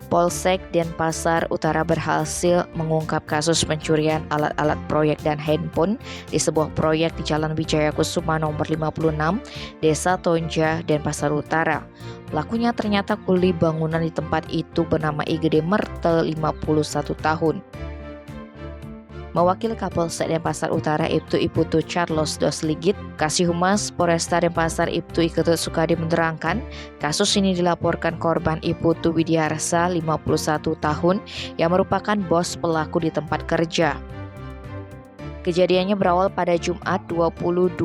Polsek Denpasar Utara berhasil mengungkap kasus pencurian alat-alat proyek dan handphone di sebuah proyek di Jalan Wijaya Kusuma nomor 56, Desa Tonja, Denpasar Utara. Pelakunya ternyata kuli bangunan di tempat itu bernama Igede Merte, 51 tahun. Mewakili Kapolsek Denpasar Utara Ibtu Iputu Charles Dos Ligit, Kasih Humas Polresta Denpasar Ibtu Iketut Sukadi menerangkan, kasus ini dilaporkan korban Iputu Widiarsa, 51 tahun, yang merupakan bos pelaku di tempat kerja. Kejadiannya berawal pada Jumat 22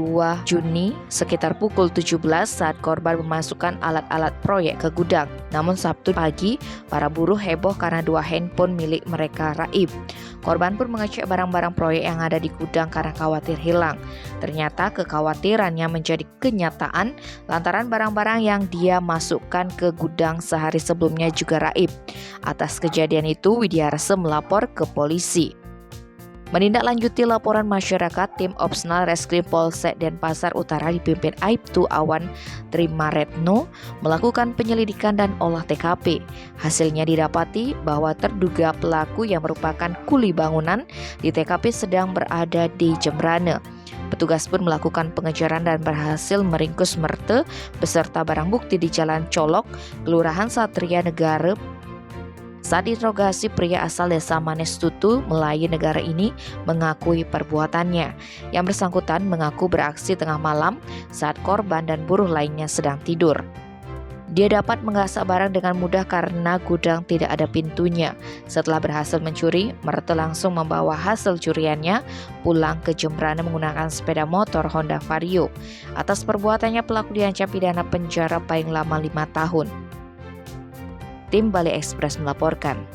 Juni sekitar pukul 17 saat korban memasukkan alat-alat proyek ke gudang. Namun Sabtu pagi, para buruh heboh karena 2 handphone milik mereka raib. Korban pun mengecek barang-barang proyek yang ada di gudang karena khawatir hilang. Ternyata kekhawatirannya menjadi kenyataan lantaran barang-barang yang dia masukkan ke gudang sehari sebelumnya juga raib. Atas kejadian itu, Widiarsa melapor ke polisi. Menindaklanjuti laporan masyarakat, tim Opsnal Reskrim Polsek Denpasar Utara dipimpin Aibtu Awan Trimaretno melakukan penyelidikan dan olah TKP. Hasilnya didapati bahwa terduga pelaku yang merupakan kuli bangunan di TKP sedang berada di Jembrane. Petugas pun melakukan pengejaran dan berhasil meringkus Merte beserta barang bukti di Jalan Colok, Kelurahan Satria Negara. Saat interogasi, pria asal desa Manestutu, Melayu Negara ini mengakui perbuatannya. Yang bersangkutan mengaku beraksi tengah malam saat korban dan buruh lainnya sedang tidur. Dia dapat menggasak barang dengan mudah karena gudang tidak ada pintunya. Setelah berhasil mencuri, Merte langsung membawa hasil curiannya pulang ke Jembrane menggunakan sepeda motor Honda Vario. Atas perbuatannya pelaku diancam pidana penjara paling lama 5 tahun. Tim Bali Express melaporkan.